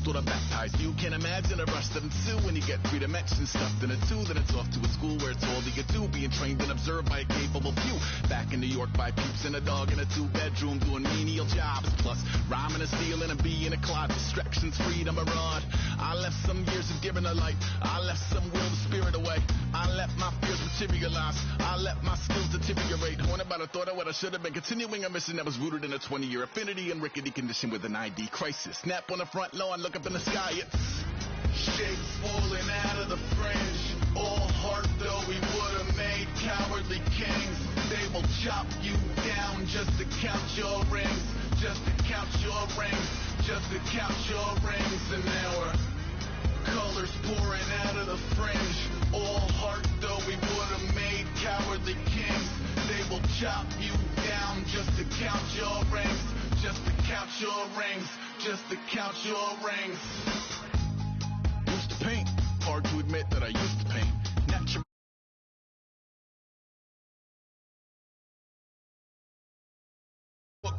thought I baptized you. Can't imagine a rush to two when you get 3 dimensions stuffed in a 2. Then it's off to a school where it's all you can do, being trained and observed by a capable few. Back in New York by peeps and a dog in a 2-bedroom doing menial jobs. Plus rhyming and stealing and being a clod. Distractions, freedom, a rod. I left some years of giving a light. I left some will to spirit away. I let my fears materialize. I let my skills deteriorate. Haunted by the thought of what I should have been. Continuing a mission that was rooted in a 20-year affinity and rickety condition with an ID crisis. Snap on the front lawn, look up in the sky. It's shapes falling out of the fringe. All heart though we would have made cowardly kings. They will chop you down just to count your rings. Just to count your rings. Just to count your rings. And now we're colors pouring out of the fringe. All heart though we would have made cowardly kings. They will chop you down just to count your rings. Just to count your rings. Just to count your rings. Used to paint. Hard to admit that I used to paint. Natural.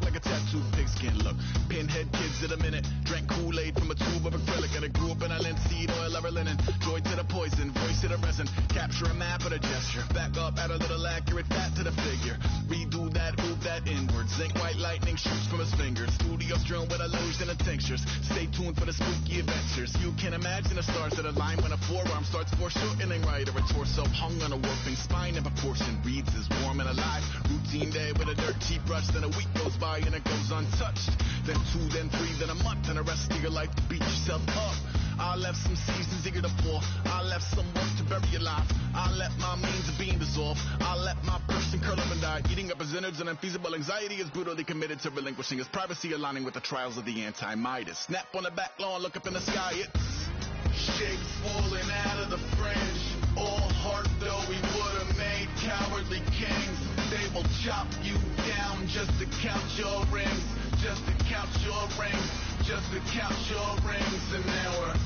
Like a tattooed pigskin look. Pinhead kids in a minute. Drank Kool-Aid from a tube of acrylic. And I grew up in a linseed oil ever linen. Joy to the poison, voice to the resin. Capture a map of a gesture. Back up, add a little accurate fat to the figure. Redo that, move that inward. Zinc white lightning shoots from his fingers. Studio strewn with illusion and tinctures. Stay tuned for the spooky adventures. You can imagine the stars that align when a forearm starts foreshortening right. Or a torso hung on a warping spine in proportion. Reads as warm and alive. Routine day with a dirt cheap brush. Then a week goes by and it goes untouched. Then 2, then 3, then a month, and the rest of your life to beat yourself up. I left some seasons eager to fall. I left some work to bury alive. I let my means of being dissolve. I let my person curl up and die. Eating up his innards and unfeasible anxiety is brutally committed to relinquishing his privacy, aligning with the trials of the anti-Midas. Snap on the back lawn, look up in the sky. It's shapes falling out of the fringe. All heart though we would have made cowardly kings. They will chop you down just to count your rings. Just to count your rings. Just to count your rings. And now we're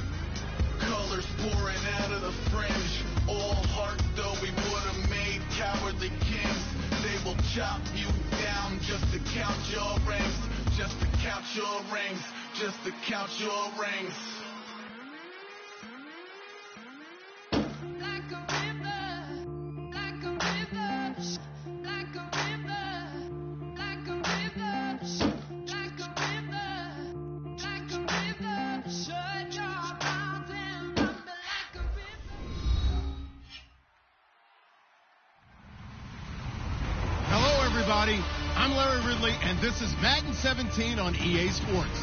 colors pouring out of the fringe. All heart though we would have made cowardly kings. They will chop you down just to count your rings. Just to count your rings. Just to count your rings. I'm Larry Ridley, and this is Madden 17 on EA Sports.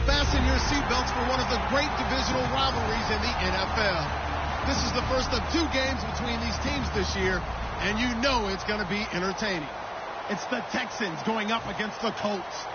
Fasten your seatbelts for one of the great divisional rivalries in the NFL. This is the first of 2 games between these teams this year, and you know it's going to be entertaining. It's the Texans going up against the Colts.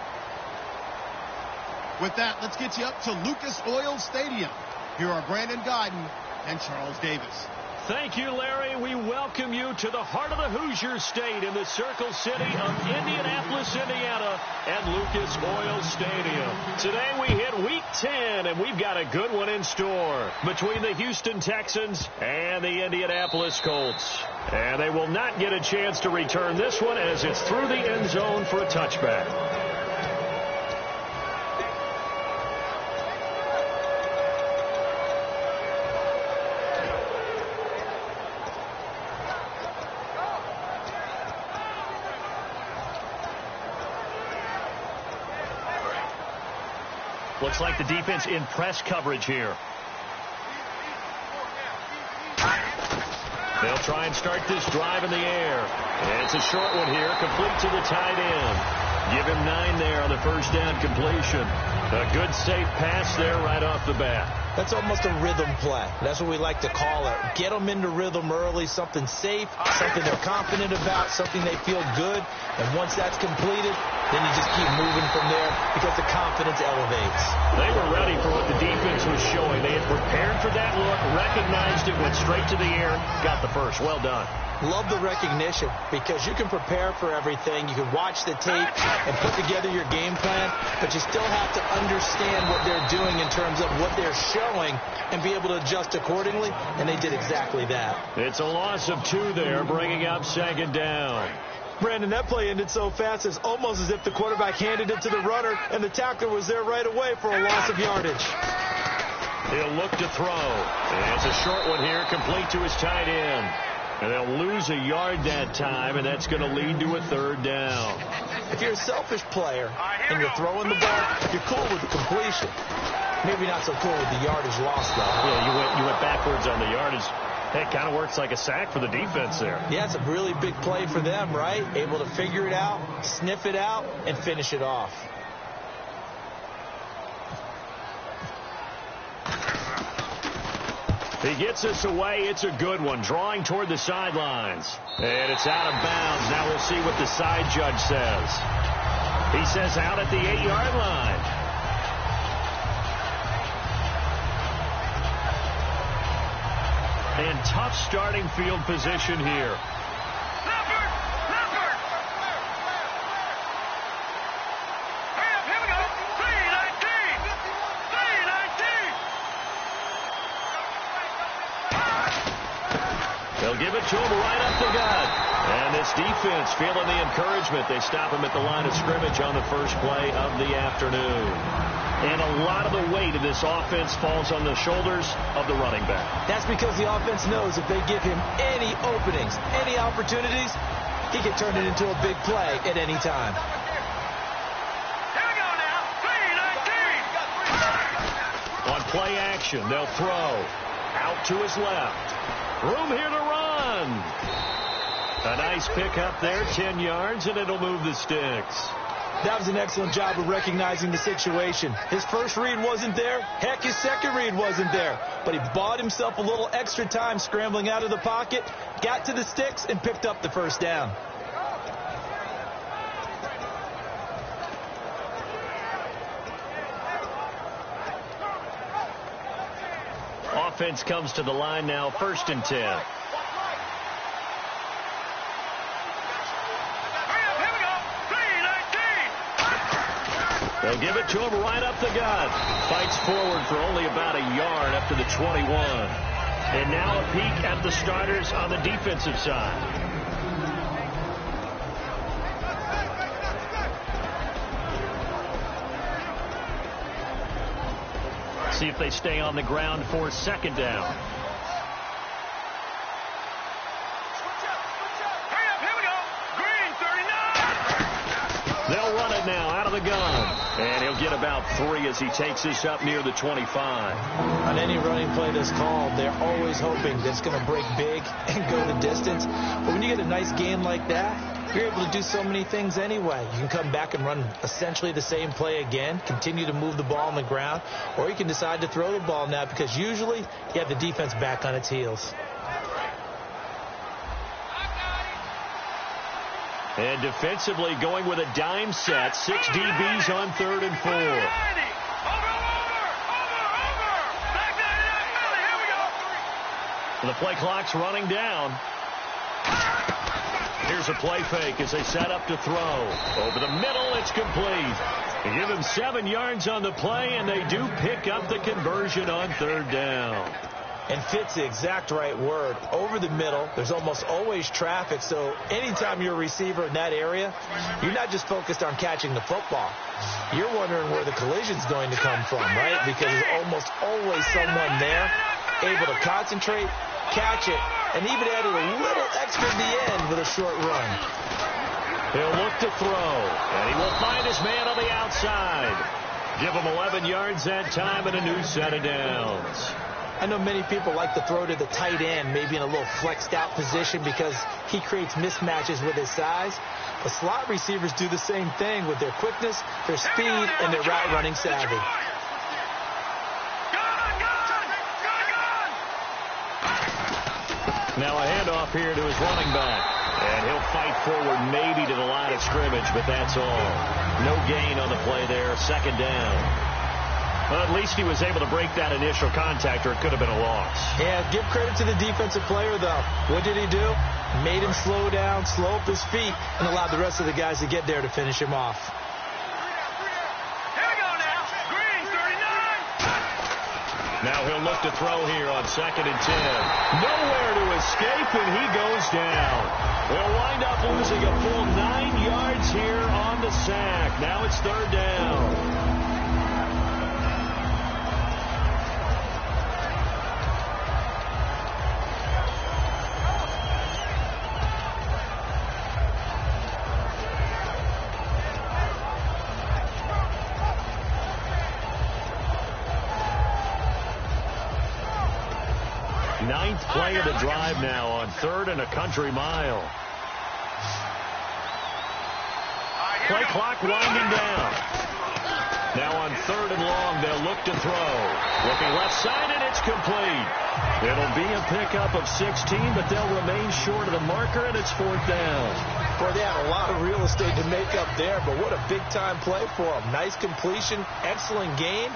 With that, let's get you up to Lucas Oil Stadium. Here are Brandon Godden and Charles Davis. Thank you, Larry. We welcome you to the heart of the Hoosier State in the Circle City of Indianapolis, Indiana, at Lucas Oil Stadium. Today we hit Week 10, and we've got a good one in store between the Houston Texans and the Indianapolis Colts. And they will not get a chance to return this one as it's through the end zone for a touchback. Looks like the defense in press coverage here. They'll try and start this drive in the air. And it's a short one here, complete to the tight end. Give him 9 there on the first down completion. A good safe pass there right off the bat. That's almost a rhythm play. That's what we like to call it. Get them into rhythm early, something safe, something they're confident about, something they feel good. And once that's completed, then you just keep moving from there because the confidence elevates. They were ready for what the defense was showing. They had prepared for that look, recognized it, went straight to the air, got the first. Well done. Love the recognition because you can prepare for everything. You can watch the tape and put together your game plan, but you still have to understand what they're doing in terms of what they're showing and be able to adjust accordingly, and they did exactly that. It's a loss of 2 there, bringing up second down. Brandon, that play ended so fast, it's almost as if the quarterback handed it to the runner, and the tackler was there right away for a loss of yardage. He'll look to throw. And it's a short one here, complete to his tight end. And they'll lose a yard that time, and that's going to lead to a third down. If you're a selfish player and you're throwing the ball, you're cool with the completion. Maybe not so cool with the yardage loss, though. Yeah, you went backwards on the yardage. That kind of works like a sack for the defense there. Yeah, it's a really big play for them, right? Able to figure it out, sniff it out, and finish it off. He gets this away. It's a good one. Drawing toward the sidelines. And it's out of bounds. Now we'll see what the side judge says. He says out at the 8-yard line. And tough starting field position here. They'll give it to him right up the gut. And this defense feeling the encouragement. They stop him at the line of scrimmage on the first play of the afternoon. And a lot of the weight of this offense falls on the shoulders of the running back. That's because the offense knows if they give him any openings, any opportunities, he can turn it into a big play at any time. Here we go now. 3-19. On play action, they'll throw out to his left. Room here to run. A nice pickup there, 10 yards, and it'll move the sticks. That was an excellent job of recognizing the situation. His first read wasn't there. Heck, his second read wasn't there. But he bought himself a little extra time scrambling out of the pocket, got to the sticks, and picked up the first down. Offense comes to the line now, 1st and 10. They'll give it to him right up the gut. Fights forward for only about a yard up to the 21. And now a peek at the starters on the defensive side. See if they stay on the ground for 2nd down. They'll run it now out of the gun. And he'll get about 3 as he takes this up near the 25. On any running play that's called, they're always hoping that it's going to break big and go the distance. But when you get a nice gain like that, you're able to do so many things anyway. You can come back and run essentially the same play again, continue to move the ball on the ground, or you can decide to throw the ball now because usually you have the defense back on its heels. And defensively going with a dime set. 6 DBs on 3rd and 4. The play clock's running down. Here's a play fake as they set up to throw. Over the middle, it's complete. They give him 7 yards on the play, and they do pick up the conversion on 3rd down. And fit's the exact right word. Over the middle, there's almost always traffic, so anytime you're a receiver in that area, you're not just focused on catching the football. You're wondering where the collision's going to come from, right? Because there's almost always someone there able to concentrate, catch it, and even added a little extra at the end with a short run. He'll look to throw, and he will find his man on the outside. Give him 11 yards that time and a new set of downs. I know many people like to throw to the tight end, maybe in a little flexed out position because he creates mismatches with his size. But slot receivers do the same thing with their quickness, their speed, and their route running savvy. Now a handoff here to his running back. And he'll fight forward maybe to the line of scrimmage, but that's all. No gain on the play there, 2nd down. Well, at least he was able to break that initial contact, or it could have been a loss. Yeah, give credit to the defensive player, though. What did he do? Made him slow down, slow up his feet, and allowed the rest of the guys to get there to finish him off. Here we go now. Green, 39. Now he'll look to throw here on 2nd and 10. Nowhere to escape, and he goes down. They'll wind up losing a full 9 yards here on the sack. Now it's 3rd down. Ninth play of the drive now on 3rd and a country mile. Play clock winding down. Now on 3rd and long, they'll look to throw. Looking left side, and it's complete. It'll be a pickup of 16, but they'll remain short of the marker, and it's 4th down. Boy, they had a lot of real estate to make up there, but what a big-time play for them. Nice completion, excellent gain.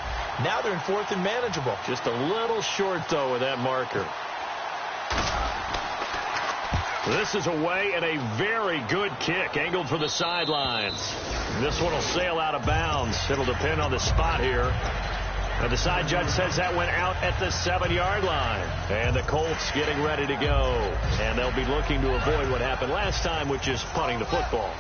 Now they're in 4th and manageable. Just a little short, though, with that marker. This is away, and a very good kick angled for the sidelines. This one will sail out of bounds. It'll depend on the spot here. And the side judge says that went out at the 7-yard line. And the Colts getting ready to go. And they'll be looking to avoid what happened last time, which is punting the football.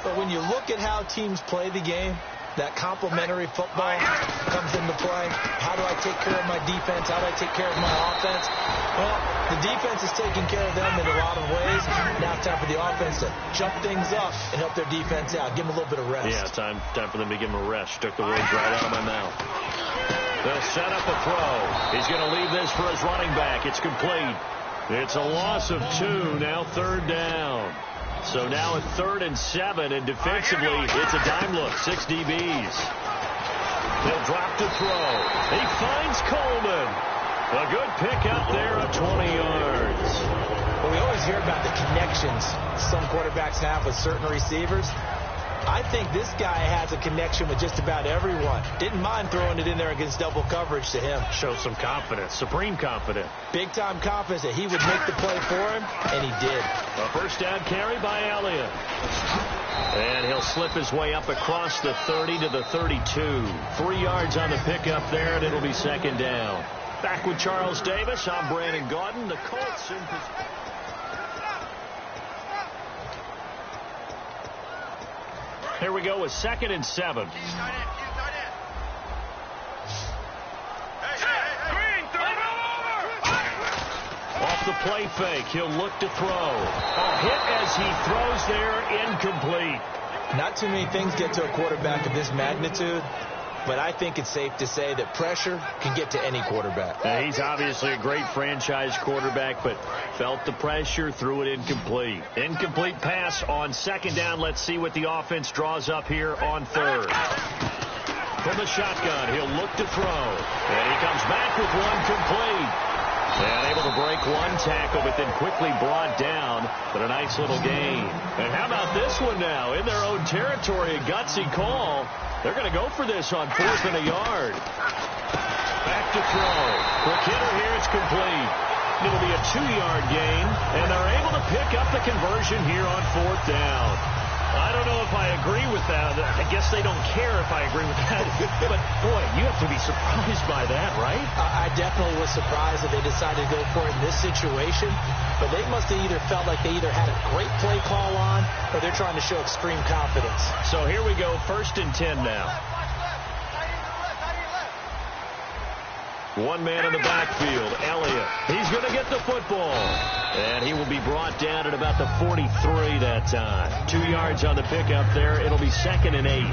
But when you look at how teams play the game, that complementary football comes into play. How do I take care of my defense? How do I take care of my offense? Well, the defense is taking care of them in a lot of ways. Now it's time for the offense to jump things up and help their defense out. Give them a little bit of rest. Yeah, time for them to give them a rest. Took the words right out of my mouth. They'll set up a throw. He's going to leave this for his running back. It's complete. It's a loss of 2. Now 3rd down. So now at 3rd and 7, and defensively, it's a dime look. 6 DBs. They'll drop to throw. He finds Coleman. A good pick up there of 20 yards. Well, we always hear about the connections some quarterbacks have with certain receivers. I think this guy has a connection with just about everyone. Didn't mind throwing it in there against double coverage to him. Shows some confidence, supreme confidence. Big-time confidence that he would make the play for him, and he did. A 1st down carry by Elliott. And he'll slip his way up across the 30 to the 32. 3 yards on the pickup there, and it'll be 2nd down. Back with Charles Davis, I'm Brandon Gaudin. The Colts in position. Here we go with 2nd and 7. Off the play fake, he'll look to throw. A hit as he throws there, incomplete. Not too many things get to a quarterback of this magnitude, but I think it's safe to say that pressure can get to any quarterback. He's obviously a great franchise quarterback, but felt the pressure, threw it incomplete. Incomplete pass on 2nd down. Let's see what the offense draws up here on 3rd. From the shotgun, he'll look to throw. And he comes back with one complete. And able to break one tackle, but then quickly brought down. But a nice little gain. And how about this one now? In their own territory, a gutsy call. They're going to go for this on 4th and a yard. Back to throw. Quick hitter here, it's complete. It'll be a 2-yard gain, and they're able to pick up the conversion here on 4th down. I don't know if I agree with that. I guess they don't care if I agree with that. But, boy, you have to be surprised by that, right? I definitely was surprised that they decided to go for it in this situation. But they must have either felt like they either had a great play call on or they're trying to show extreme confidence. So here we go, 1st and 10 now. One man in the backfield, Elliott. He's going to get the football. And he will be brought down at about the 43 that time. 2 yards on the pickup there. It'll be 2nd and 8.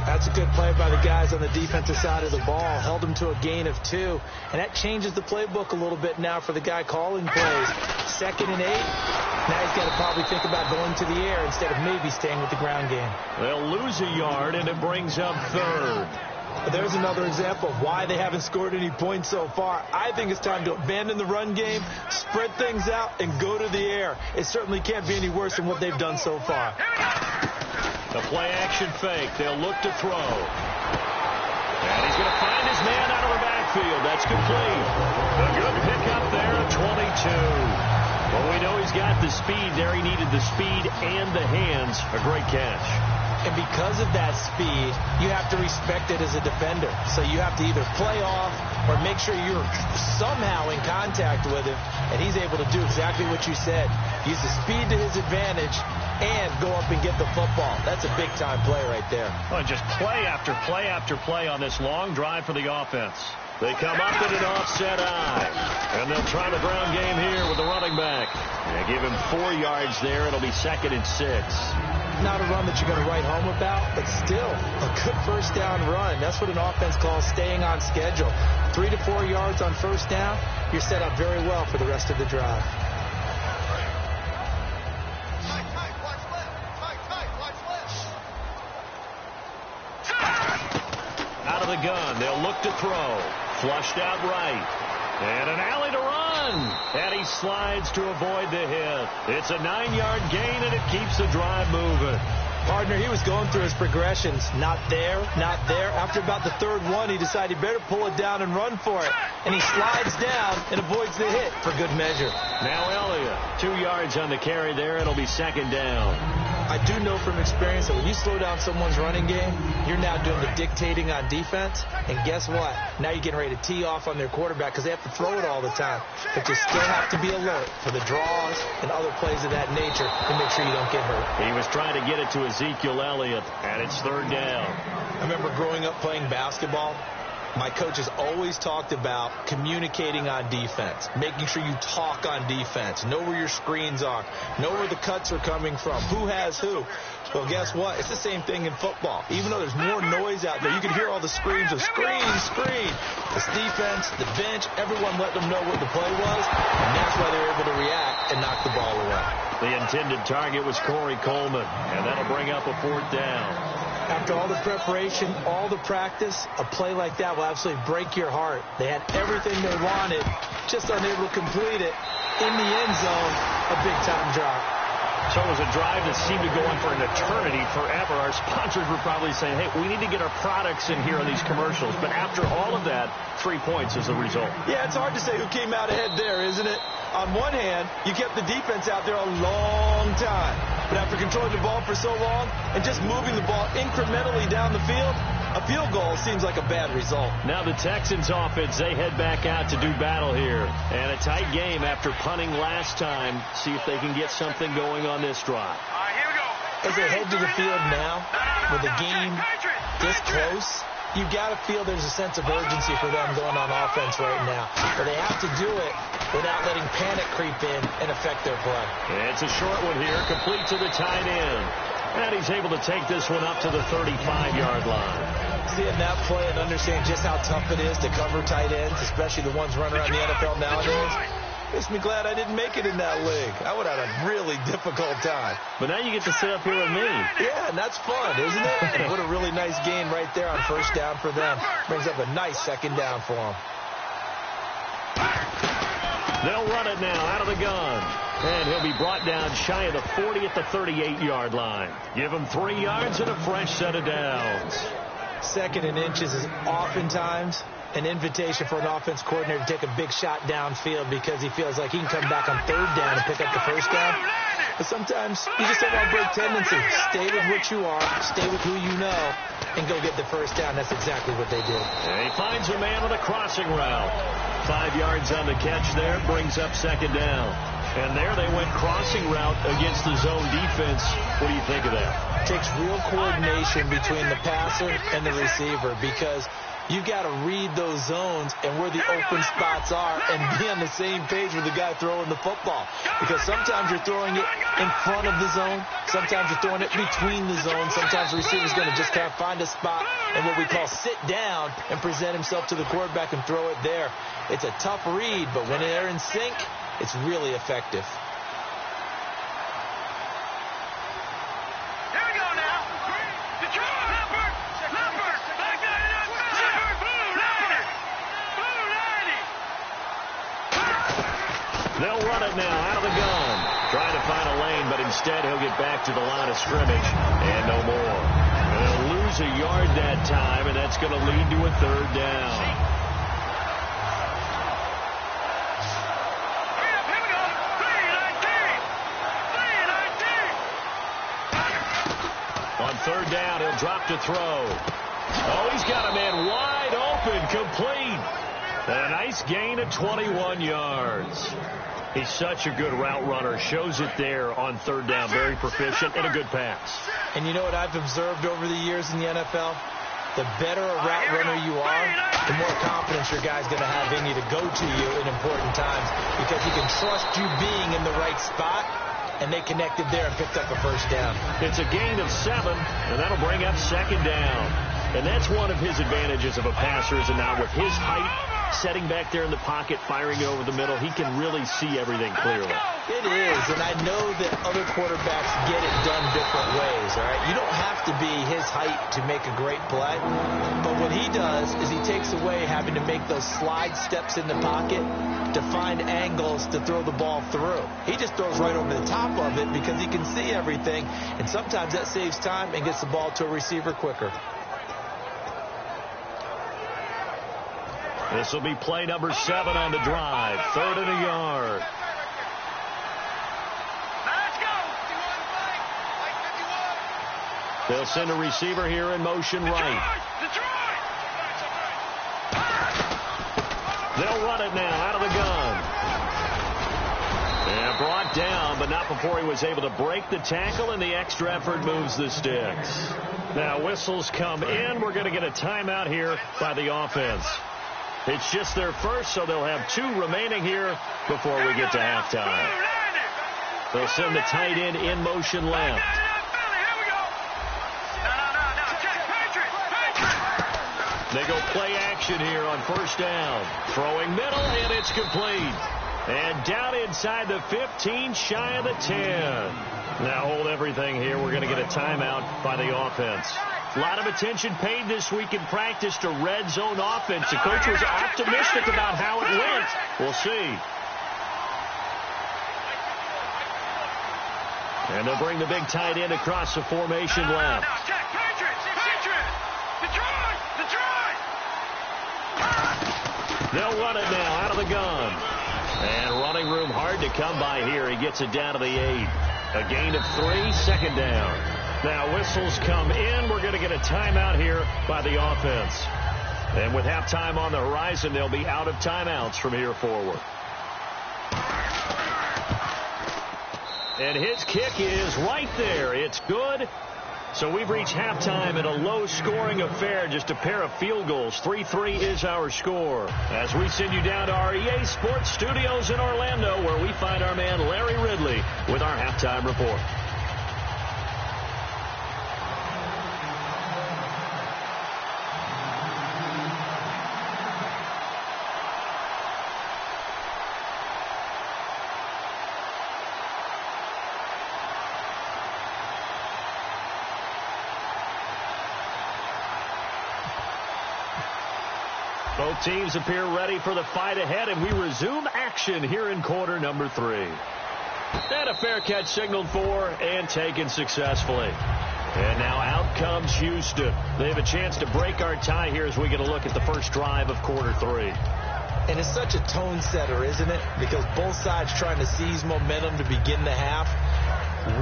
That's a good play by the guys on the defensive side of the ball. Held them to a gain of 2. And that changes the playbook a little bit now for the guy calling plays. 2nd and 8. Now he's got to probably think about going to the air instead of maybe staying with the ground game. They'll lose a yard, and it brings up 3rd. But there's another example of why they haven't scored any points so far. I think it's time to abandon the run game, spread things out, and go to the air. It certainly can't be any worse than what they've done so far. The play-action fake. They'll look to throw. And he's going to find his man out of the backfield. That's complete. A good pickup there at 22. Well, we know he's got the speed there. He needed the speed and the hands. A great catch. And because of that speed, you have to respect it as a defender. So you have to either play off or make sure you're somehow in contact with him. And he's able to do exactly what you said. Use the speed to his advantage and go up and get the football. That's a big-time play right there. Oh, just play after play after play on this long drive for the offense. They come up in an offset eye. And they'll try the ground game here with the running back. They give him 4 yards there. It'll be 2nd and 6. Not a run that you're going to write home about, but still a good first down run. That's what an offense calls staying on schedule. 3 to 4 yards on first down, you're set up very well for the rest of the drive. Out of the gun, they'll look to throw. Flushed out right. And an alley to run. And he slides to avoid the hit. It's a 9-yard gain, and it keeps the drive moving. Partner, he was going through his progressions. Not there, not there. After about the 3rd one, he decided he better pull it down and run for it. And he slides down and avoids the hit for good measure. Now Elliott, 2 yards on the carry there. It'll be 2nd down. I do know from experience that when you slow down someone's running game, you're now doing the dictating on defense. And guess what? Now you're getting ready to tee off on their quarterback because they have to throw it all the time. But you still have to be alert for the draws and other plays of that nature to make sure you don't get hurt. He was trying to get it to Ezekiel Elliott, and it's 3rd down. I remember growing up playing basketball. My coaches always talked about communicating on defense, making sure you talk on defense, know where your screens are, know where the cuts are coming from, who has who. Well, guess what? It's the same thing in football. Even though there's more noise out there, you can hear all the screams of screen, screen. This defense, the bench, everyone let them know what the play was, and that's why they're able to react and knock the ball away. The intended target was Corey Coleman, and that'll bring up a 4th down. After all the preparation, all the practice, a play like that will absolutely break your heart. They had everything they wanted, just unable to complete it. In the end zone, a big-time drop. So it was a drive that seemed to go on for an eternity, forever. Our sponsors were probably saying, hey, we need to get our products in here on these commercials. But after all of that, 3 points is the result. Yeah, it's hard to say who came out ahead there, isn't it? On one hand, you kept the defense out there a long time. But after controlling the ball for so long and just moving the ball incrementally down the field, a field goal seems like a bad result. Now the Texans offense, they head back out to do battle here. And a tight game after punting last time. See if they can get something going on this drive. All right, here we go. As they head to the field now, with the game this close, you got to feel there's a sense of urgency for them going on offense right now. But they have to do it without letting panic creep in and affect their play. It's a short one here, complete to the tight end. And he's able to take this one up to the 35-yard line. Seeing that play and understand just how tough it is to cover tight ends, especially the ones running around the NFL nowadays, makes me glad I didn't make it in that league. I would have had a really difficult time. But now you get to sit up here with me. Yeah, and that's fun, isn't it? And what a really nice gain right there on first down for them. Brings up a nice 2nd down for them. They'll run it now out of the gun. And he'll be brought down shy of the 40 at the 38-yard line. Give him 3 yards and a fresh set of downs. 2nd and inches is oftentimes an invitation for an offense coordinator to take a big shot downfield because he feels like he can come back on 3rd down and pick up the first down. But sometimes you just don't want to break tendency. Stay with what you are, stay with who you know, and go get the first down. That's exactly what they did. And he finds a man on a crossing route. 5 yards on the catch there, brings up 2nd down. And there they went crossing route against the zone defense. What do you think of that? It takes real coordination between the passer and the receiver because you've got to read those zones and where the open spots are and be on the same page with the guy throwing the football. Because sometimes you're throwing it in front of the zone. Sometimes you're throwing it between the zones. Sometimes the receiver's going to just kind of find a spot and what we call sit down and present himself to the quarterback and throw it there. It's a tough read, but when they're in sync, it's really effective. Here we go now. Detroit, Leopard, back down, Leopard, Blue 90. They'll run it now out of the gun. Trying to find a lane, but instead he'll get back to the line of scrimmage and no more. And they'll lose a yard that time, and that's going to lead to a 3rd down. down. He'll drop to throw. Oh, he's got a man wide open, complete. And a nice gain of 21 yards. He's such a good route runner. Shows it there on third down. Very proficient and a good pass. And you know what I've observed over the years in the NFL? The better a route runner you are, the more confidence your guy's going to have in you to go to you in important times because he can trust you being in the right spot, and they connected there and picked up a first down. It's a gain of 7, and that'll bring up second down. And that's one of his advantages of a passer, is not with his height, setting back there in the pocket, firing it over the middle. He can really see everything clearly. It is, and I know that other quarterbacks get it done different ways, all right? You don't have to be his height to make a great play, but what he does is he takes away having to make those slide steps in the pocket to find angles to throw the ball through. He just throws right over the top of it because he can see everything, and sometimes that saves time and gets the ball to a receiver quicker. This will be play number 7 on the drive. 3rd and a yard. They'll send a receiver here in motion right. They'll run it now out of the gun. And brought down, but not before he was able to break the tackle, and the extra effort moves the sticks. Now whistles come in. We're going to get a timeout here by the offense. It's just their first, so they'll have 2 remaining here before we get to halftime. They'll send the tight end in motion left. They go play action here on first down. Throwing middle, and it's complete. And down inside the 15, shy of the 10. Now hold everything here. We're going to get a timeout by the offense. A lot of attention paid this week in practice to red zone offense. The coach was optimistic about how it went. We'll see. And they'll bring the big tight end across the formation left. They'll run it now out of the gun. And running room hard to come by here. He gets it down to the 8. A gain of 3, second down. Now whistles come in. We're going to get a timeout here by the offense. And with halftime on the horizon, they'll be out of timeouts from here forward. And his kick is right there. It's good. So we've reached halftime in a low-scoring affair, just a pair of field goals. 3-3 is our score. As we send you down to our EA Sports Studios in Orlando, where we find our man Larry Ridley with our halftime report. Both teams appear ready for the fight ahead, and we resume action here in quarter number 3. And a fair catch signaled for and taken successfully. And now out comes Houston. They have a chance to break our tie here as we get a look at the first drive of quarter 3. And it's such a tone setter, isn't it? Because both sides trying to seize momentum to begin the half.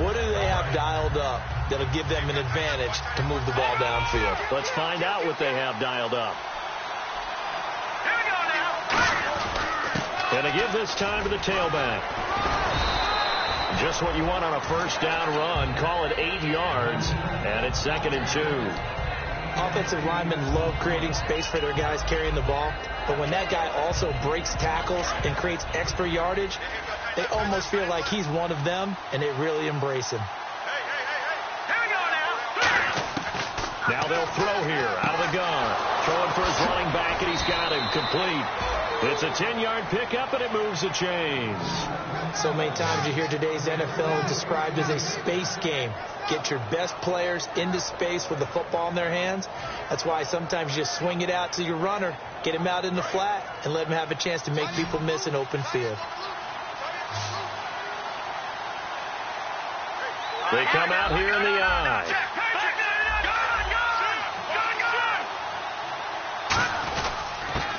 What do they have dialed up that'll give them an advantage to move the ball downfield? Let's find out what they have dialed up. And they give this time to the tailback. Just what you want on a first down run. Call it 8 yards, and it's 2nd and 2. Offensive linemen love creating space for their guys carrying the ball, but when that guy also breaks tackles and creates extra yardage, they almost feel like he's one of them, and they really embrace him. Now they'll throw here out of the gun. Throwing for his running back, and he's got him complete. It's a 10-yard pickup, and it moves the chains. So many times you hear today's NFL described as a space game. Get your best players into space with the football in their hands. That's why sometimes you just swing it out to your runner, get him out in the flat, and let him have a chance to make people miss an open field. They come out here in the eye.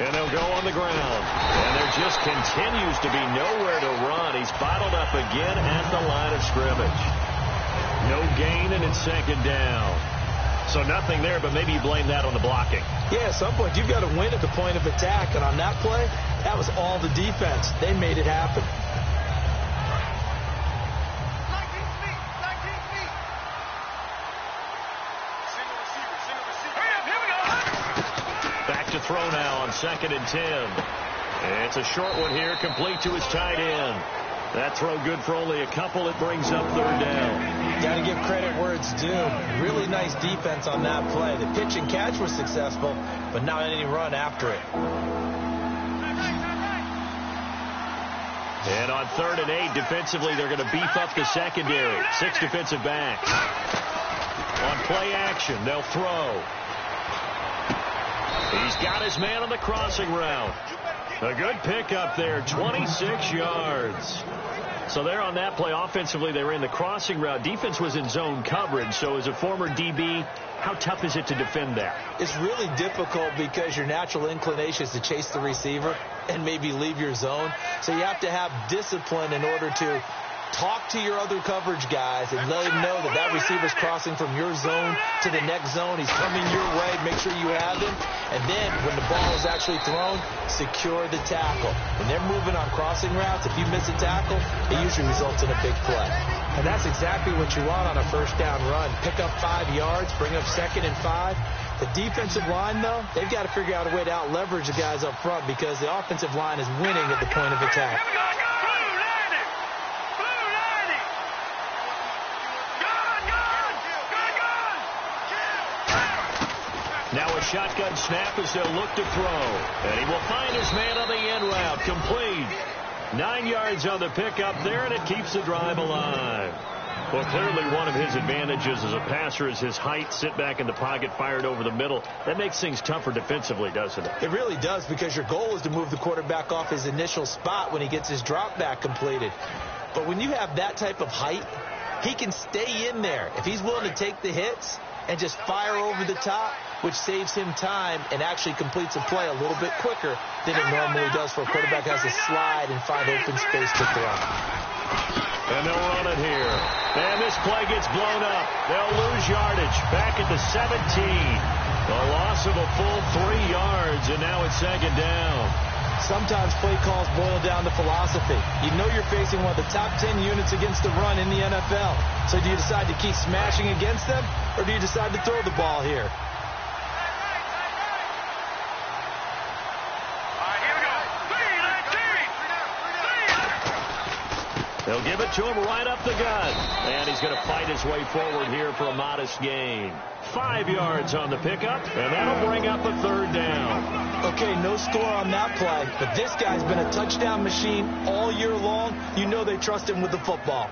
And they'll go on the ground. And there just continues to be nowhere to run. He's bottled up again at the line of scrimmage. No gain, and it's 2nd down. So nothing there, but maybe you blame that on the blocking. Yeah, at some point, you've got to win at the point of attack. And on that play, that was all the defense. They made it happen. Back to throw now on 2nd and 10. It's a short one here, complete to his tight end. That throw good for only a couple. It brings up 3rd down. Got to give credit where it's due. Really nice defense on that play. The pitch and catch was successful, but not any run after it. And on 3rd and 8, defensively, they're going to beef up the secondary. 6 defensive backs. On play action, they'll throw. He's got his man on the crossing route. A good pickup there, 26 yards. So there on that play, offensively, they were in the crossing route. Defense was in zone coverage. So as a former DB, how tough is it to defend that? It's really difficult because your natural inclination is to chase the receiver and maybe leave your zone. So you have to have discipline in order to talk to your other coverage guys and let them know that that receiver's crossing from your zone to the next zone. He's coming your way. Make sure you have him. And then when the ball is actually thrown, secure the tackle. When they're moving on crossing routes, if you miss a tackle, it usually results in a big play. And that's exactly what you want on a 1st down run. Pick up 5 yards, bring up 2nd and 5. The defensive line, though, they've got to figure out a way to out-leverage the guys up front because the offensive line is winning at the point of attack. Now a shotgun snap as they'll look to throw. And he will find his man on the end route. Complete. 9 yards on the pickup there, and it keeps the drive alive. Well, clearly one of his advantages as a passer is his height. Sit back in the pocket, fired over the middle. That makes things tougher defensively, doesn't it? It really does, because your goal is to move the quarterback off his initial spot when he gets his drop back completed. But when you have that type of height, he can stay in there. If he's willing to take the hits and just fire over the top, which saves him time and actually completes a play a little bit quicker than it normally does for a quarterback has to slide and find open space to throw. And they'll run it here. And this play gets blown up. They'll lose yardage. Back at the 17. A loss of a full 3 yards, and now it's 2nd down. Sometimes play calls boil down to philosophy. You know you're facing one of the top 10 units against the run in the NFL. So do you decide to keep smashing against them, or do you decide to throw the ball here? They'll give it to him right up the gut. And he's going to fight his way forward here for a modest gain. 5 yards on the pickup, and that'll bring up a 3rd down. Okay, no score on that play, but this guy's been a touchdown machine all year long. You know they trust him with the football.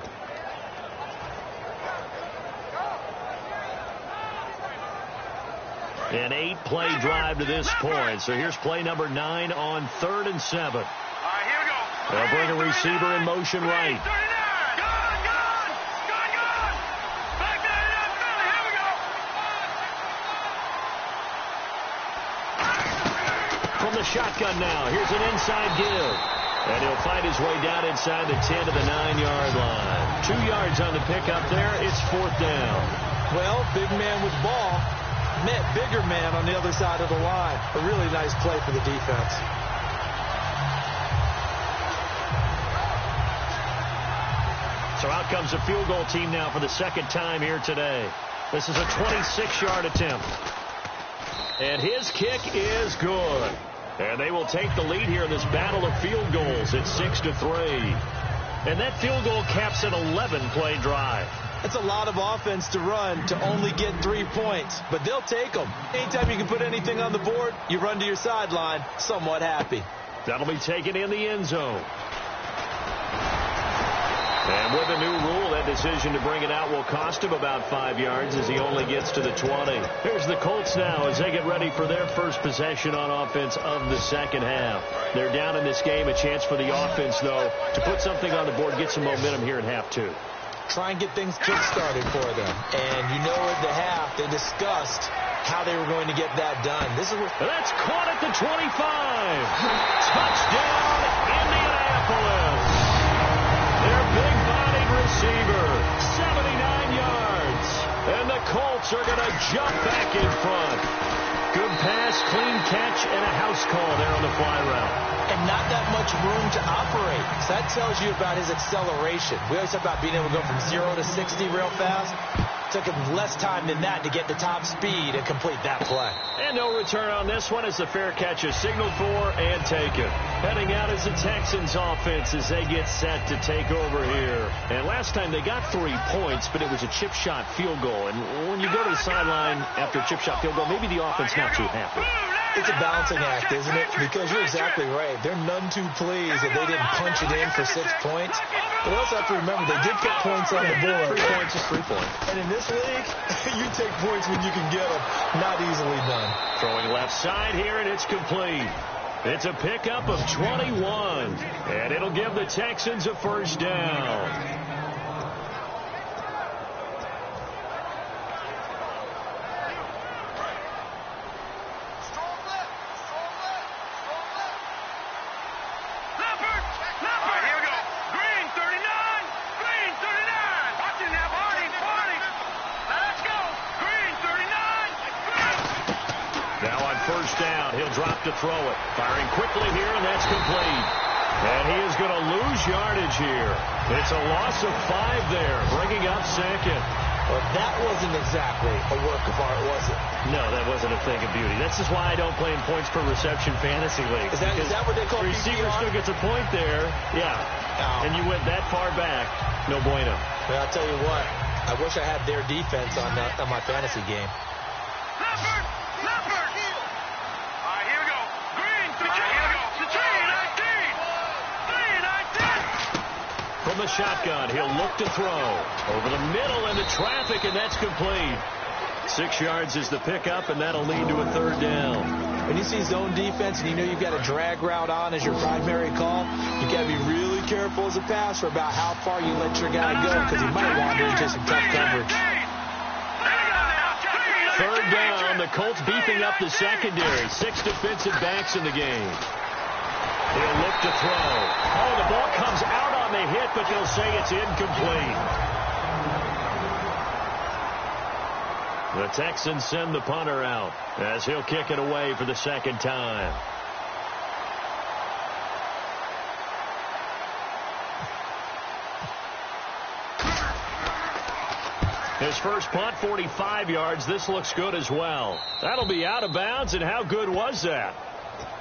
An 8-play drive to this point. So here's play number 9 on 3rd and 7. They'll bring a receiver in motion right. From the shotgun now, here's an inside give. And he'll find his way down inside the 10 to the 9-yard line. 2 yards on the pickup there. It's 4th down. Well, big man with ball met bigger man on the other side of the line. A really nice play for the defense. So out comes a field goal team now for the 2nd time here today. This is a 26-yard attempt. And his kick is good. And they will take the lead here in this battle of field goals at 6-3. And that field goal caps an 11-play drive. That's a lot of offense to run to only get 3 points, but they'll take them. Anytime you can put anything on the board, you run to your sideline somewhat happy. That'll be taken in the end zone. And with a new rule, that decision to bring it out will cost him about 5 yards as he only gets to the 20. Here's the Colts now as they get ready for their first possession on offense of the 2nd half. They're down in this game. A chance for the offense, though, to put something on the board, get some momentum here in half 2. Try and get things kick-started for them. And you know at the half, they discussed how they were going to get that done. This is what that's caught at the 25. Touchdown, Indianapolis. Their big-bodied receiver, 79 yards. And the Colts Colts are going to jump back in front. Good pass, clean catch, and a house call there on the fly route. And not that much room to operate. So that tells you about his acceleration. We always talk about being able to go from 0 to 60 real fast. Took him less time than that to get the top speed and complete that play. And no return on this one as the fair catch is signaled for and taken. Heading out is the Texans offense as they get set to take over here. And last time they got 3 points, but it was a chip shot field goal. And when you go to the sideline after a chip shot field goal, maybe the offense not too happy. It's a balancing act, isn't it? Because you're exactly right. They're none too pleased that they didn't punch it in for 6 points. But also have to remember, they did put points on the board. 3 points is 3 points. And in this league, you take points when you can get them. Not easily done. Throwing left side here, and it's complete. It's a pickup of 21. And it'll give the Texans a first down. To throw it. Firing quickly here, and that's complete. And he is going to lose yardage here. It's a loss of 5 there, bringing up second. Well, that wasn't exactly a work of art, was it? No, that wasn't a thing of beauty. This is why I don't play in points per reception fantasy league. Is that what they call the receiver PPR? still gets a point there. Yeah. Oh. And you went that far back. No bueno. Well, I'll tell you what. I wish I had their defense on my fantasy game. From the shotgun, he'll look to throw. Over the middle into traffic, and that's complete. 6 yards is the pickup, and that'll lead to a third down. When you see zone defense and you know you've got a drag route on as your primary call, you've got to be really careful as a passer about how far you let your guy go because he might wander into some tough coverage. Third down, the Colts beefing up the secondary. 6 defensive backs in the game. He'll look to throw. Oh, the ball comes out on the hit, but they'll say it's incomplete. The Texans send the punter out as he'll kick it away for the second time. His first punt, 45 yards. This looks good as well. That'll be out of bounds, and how good was that?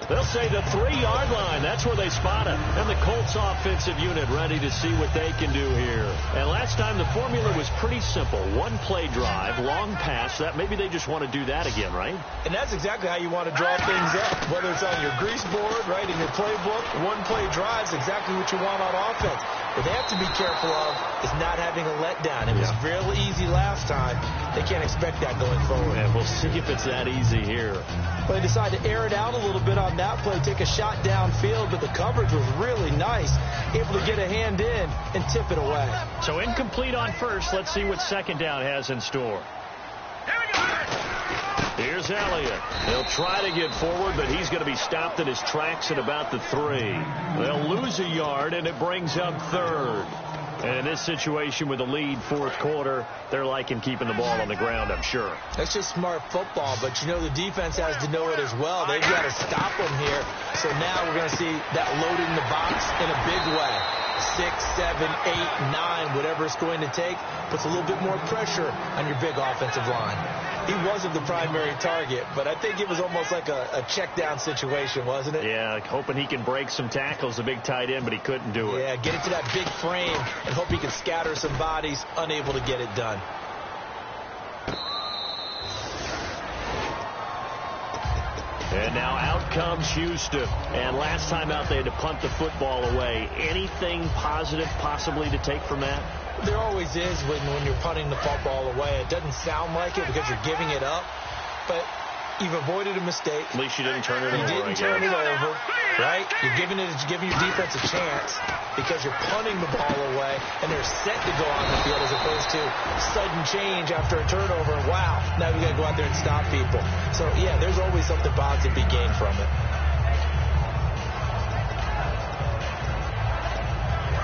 They'll say the 3-yard line. That's where they spot it. And the Colts offensive unit ready to see what they can do here. And last time the formula was pretty simple. 1-play drive, long pass. That maybe they just want to do that again, right? And that's exactly how you want to draw things up. Whether it's on your grease board, right, in your playbook, 1-play drive is exactly what you want on offense. What they have to be careful of is not having a letdown. It was fairly easy last time. They can't expect that going forward. And we'll see if it's that easy here. Well, they decided to air it out a little bit on that play, take a shot downfield, but the coverage was really nice. Able to get a hand in and tip it away. So incomplete on first. Let's see what second down has in store. Here's Elliott. He'll try to get forward, but he's going to be stopped in his tracks at about the 3. They'll lose a yard, and it brings up third. And in this situation with the lead fourth quarter, they're liking keeping the ball on the ground, I'm sure. That's just smart football, but you know the defense has to know it as well. They've got to stop them here. So now we're going to see that loading the box in a big way. 6, 7, 8, 9, whatever it's going to take, puts a little bit more pressure on your big offensive line. He wasn't the primary target, but I think it was almost like a check down situation, wasn't it? Yeah, like hoping he can break some tackles, the big tight end, but he couldn't do it. Yeah, get it to that big frame and hope he can scatter some bodies, unable to get it done. And now out comes Houston. And last time out, they had to punt the football away. Anything positive possibly to take from that? There always is when you're punting the football away. It doesn't sound like it because you're giving it up, but you've avoided a mistake. At least you didn't turn it over. You didn't turn it over, right? You're giving your defense a chance because you're punting the ball away, and they're set to go on the field as opposed to sudden change after a turnover. And wow, now we got to go out there and stop people. So, yeah, there's always something positive to be gained from it.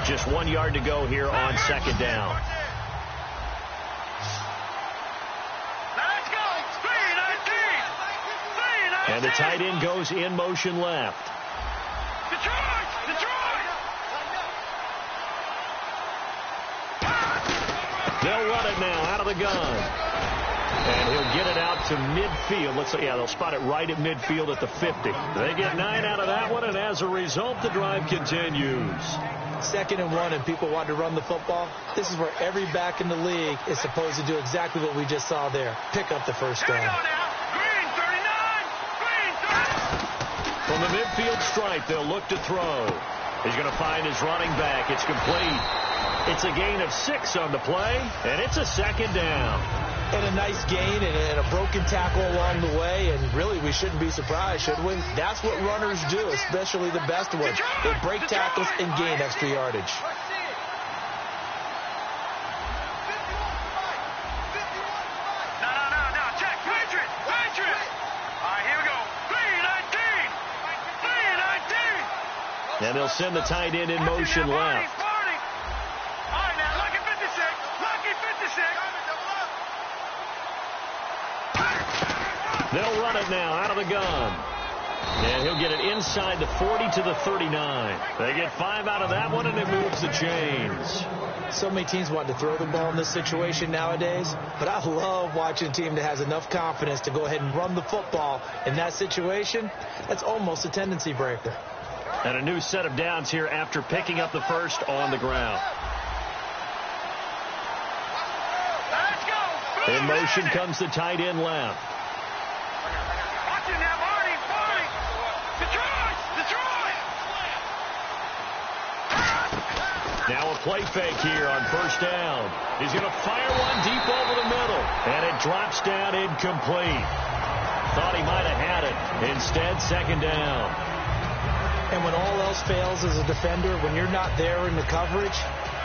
Just 1 yard to go here on second down. the tight end goes in motion left. They'll run it now out of the gun. And he'll get it out to midfield. Let's say, yeah, they'll spot it right at midfield at the 50. They get 9 out of that one, and as a result, the drive continues. 2nd and 1, and people want to run the football. This is where every back in the league is supposed to do exactly what we just saw there. Pick up the first down. From the midfield stripe, they'll look to throw. He's going to find his running back. It's complete. It's a gain of 6 on the play, and it's a 2nd down. And a nice gain and a broken tackle along the way, and really we shouldn't be surprised, should we? That's what runners do, especially the best ones. They break tackles and gain extra yardage. No, check, Patriot. All right, here we go. 3-19. And they'll send the tight end in motion left. All right, now, lucky 56. They'll run it now out of the gun. And he'll get it inside the 40 to the 39. They get 5 out of that one, and it moves the chains. So many teams want to throw the ball in this situation nowadays, but I love watching a team that has enough confidence to go ahead and run the football in that situation. That's almost a tendency breaker. And a new set of downs here after picking up the first on the ground. In motion comes the tight end left. Now a play fake here on first down. He's going to fire one deep over the middle, and it drops down incomplete. Thought he might have had it. Instead, 2nd down. And when all else fails as a defender, when you're not there in the coverage,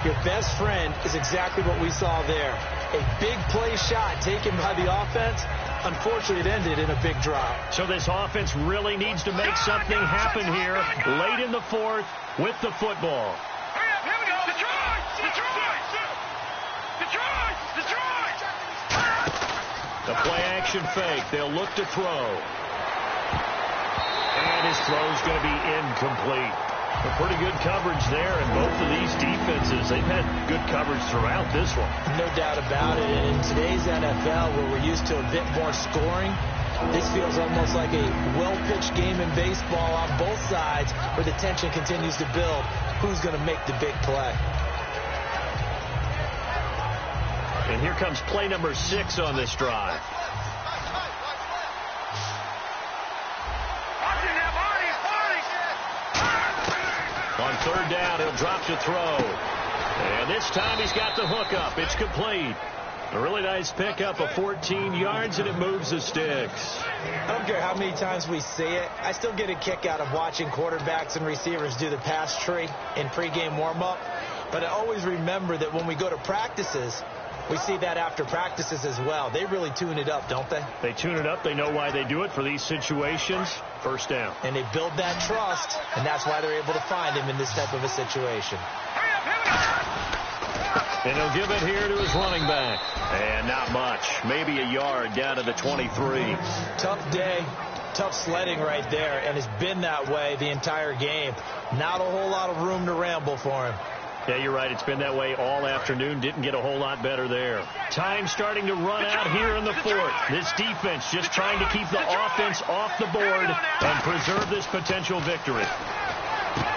your best friend is exactly what we saw there. A big play shot taken by the offense. Unfortunately, it ended in a big drop. So this offense really needs to make something happen here late in the 4th with the football. Here we go. Detroit. The play action fake. They'll look to throw. And his throw's going to be incomplete. A pretty good coverage there in both of these defenses. They've had good coverage throughout this one. No doubt about it. And in today's NFL, where we're used to a bit more scoring, this feels almost like a well-pitched game in baseball on both sides where the tension continues to build. Who's going to make the big play? And here comes play number 6 on this drive. On 3rd down, he'll drop to throw. And this time he's got the hook up. It's complete. A really nice pickup of 14 yards, and it moves the sticks. I don't care how many times we see it. I still get a kick out of watching quarterbacks and receivers do the pass tree in pregame warm-up. But I always remember that when we go to practices, we see that after practices as well. They really tune it up, don't they? They tune it up. They know why they do it for these situations. First down. And they build that trust, and that's why they're able to find him in this type of a situation. And he'll give it here to his running back. And not much. Maybe a yard down to the 23. Tough day. Tough sledding right there, and it's been that way the entire game. Not a whole lot of room to ramble for him. Yeah, you're right. It's been that way all afternoon. Didn't get a whole lot better there. Time starting to run out here in the 4th. This defense just trying to keep the offense off the board and preserve this potential victory.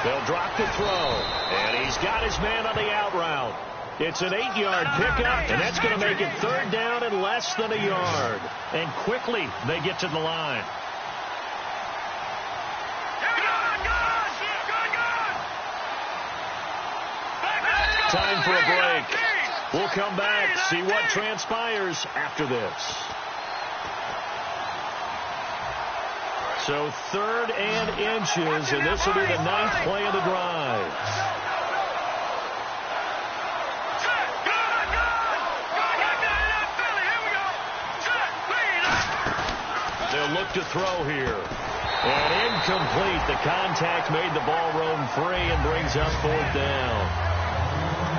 They'll drop the throw, and he's got his man on the out route. It's an 8-yard pickup, and that's going to make it 3rd down and less than a yard. And quickly they get to the line. Time for a break. We'll come back, see what transpires after this. So 3rd and inches, and this will be the 9th play of the drive. They'll look to throw here. And incomplete. The contact made the ball roam free and brings up 4th down.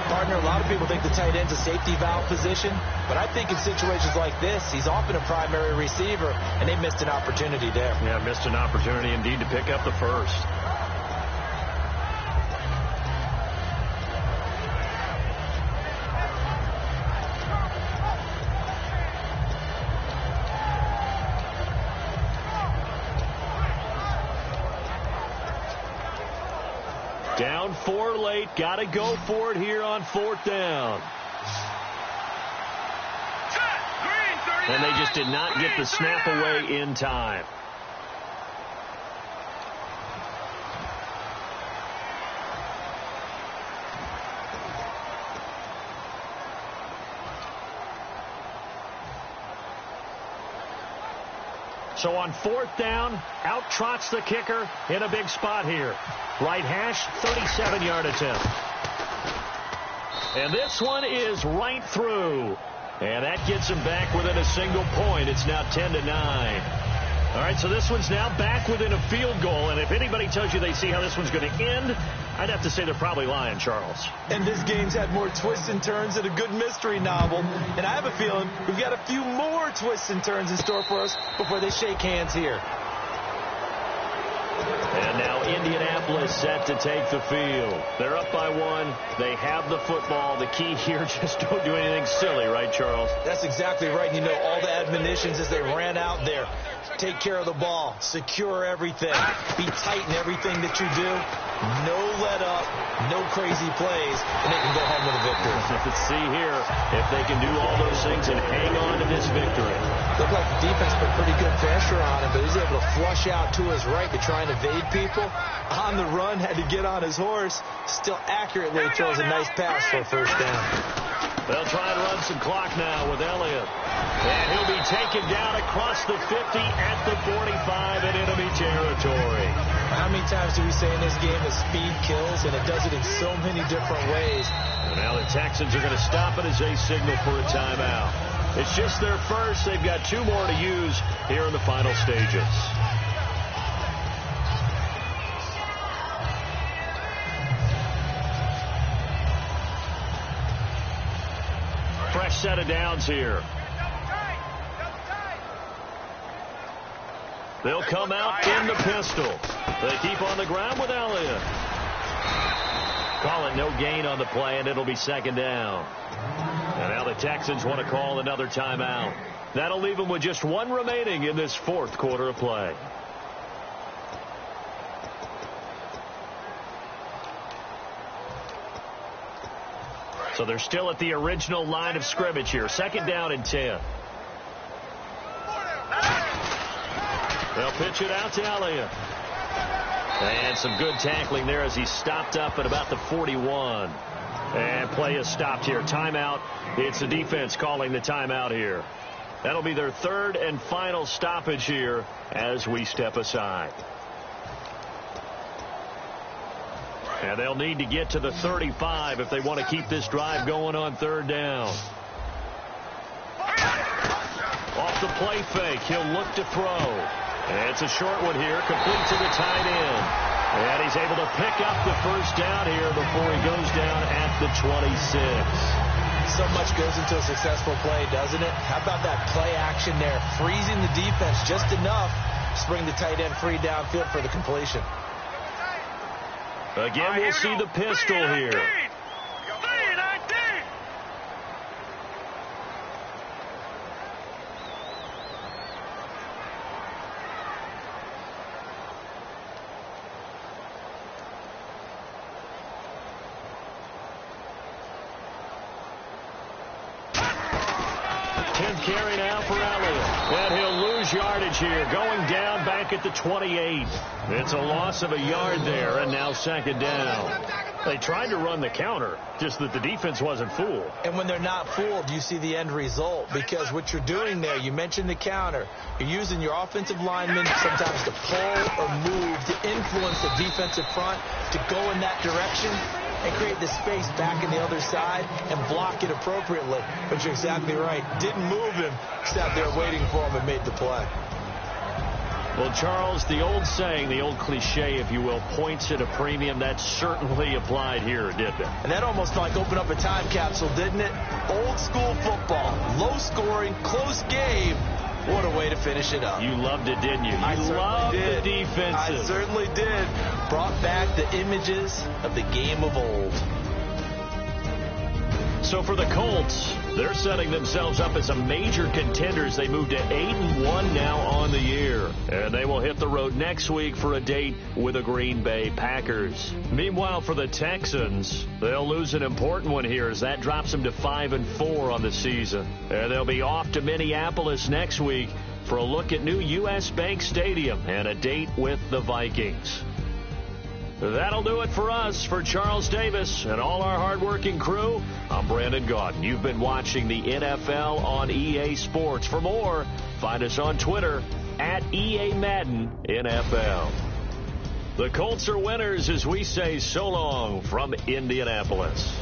Partner, a lot of people think the tight end's a safety valve position, but I think in situations like this, he's often a primary receiver, and they missed an opportunity there. Yeah, missed an opportunity indeed to pick up the first. Down 4 late. Got to go for it here on 4th down. And they just did not get the snap away in time. So on 4th down, out trots the kicker in a big spot here. Right hash, 37-yard attempt. And this one is right through. And that gets him back within a single point. It's now 10-9. All right, so this one's now back within a field goal. And if anybody tells you they see how this one's going to end, I'd have to say they're probably lying, Charles. And this game's had more twists and turns than a good mystery novel. And I have a feeling we've got a few more twists and turns in store for us before they shake hands here. And now Indianapolis set to take the field. They're up by 1. They have the football. The key here, just don't do anything silly, right, Charles? That's exactly right. You know, all the admonitions as they ran out there. Take care of the ball. Secure everything. Be tight in everything that you do. No let up. No crazy plays. And they can go home with a victory. Let's see here if they can do all those things and hang on to this victory. Looked like the defense put pretty good pressure on him, but he's able to flush out to his right to try and evade people. On the run, had to get on his horse. Still accurately throws a nice pass for a first down. They'll try and run some clock now with Elliott. And he'll be taken down across the 50 at the 45 in enemy territory. How many times do we say in this game that speed kills, and it does it in so many different ways? And now the Texans are going to stop it as they signal for a timeout. It's just their first. They've got 2 more to use here in the final stages. Fresh set of downs here. They'll come out in the pistol. They keep on the ground with Elliott. Call it no gain on the play, and it'll be 2nd down. And now the Texans want to call another timeout. That'll leave them with just 1 remaining in this 4th quarter of play. So they're still at the original line of scrimmage here. 2nd down and 10. They'll pitch it out to Elliott. And some good tackling there as he stopped up at about the 41. And play is stopped here. Timeout. It's the defense calling the timeout here. That'll be their 3rd and final stoppage here as we step aside. And they'll need to get to the 35 if they want to keep this drive going on 3rd down. Off the play fake. He'll look to throw. And it's a short one here, complete to the tight end. And he's able to pick up the first down here before he goes down at the 26. So much goes into a successful play, doesn't it? How about that play action there? Freezing the defense just enough to bring the tight end free downfield for the completion. Again, we'll see the pistol here. Carry now for Elliott. And he'll lose yardage here. Going down back at the 28. It's a loss of a yard there, and now 2nd down. They tried to run the counter, just that the defense wasn't fooled. And when they're not fooled, you see the end result. Because what you're doing there, you mentioned the counter. You're using your offensive linemen sometimes to pull or move to influence the defensive front to go in that direction and create the space back in the other side and block it appropriately. But you're exactly right. Didn't move him, sat there waiting for him and made the play. Well, Charles, the old saying, the old cliche, if you will, points at a premium, that certainly applied here, didn't it? And that almost like opened up a time capsule, didn't it? Old school football, low scoring, close game. What a way to finish it up. You loved it, didn't you? I loved did. The defensive. I certainly did. Brought back the images of the game of old. So for the Colts, they're setting themselves up as a major contenders. They move to 8-1 now on the year. And they will hit the road next week for a date with the Green Bay Packers. Meanwhile, for the Texans, they'll lose an important one here as that drops them to 5-4 on the season. And they'll be off to Minneapolis next week for a look at new U.S. Bank Stadium and a date with the Vikings. That'll do it for us. For Charles Davis and all our hardworking crew, I'm Brandon Gaudin. You've been watching the NFL on EA Sports. For more, find us on Twitter at EA Madden NFL. The Colts are winners as we say so long from Indianapolis.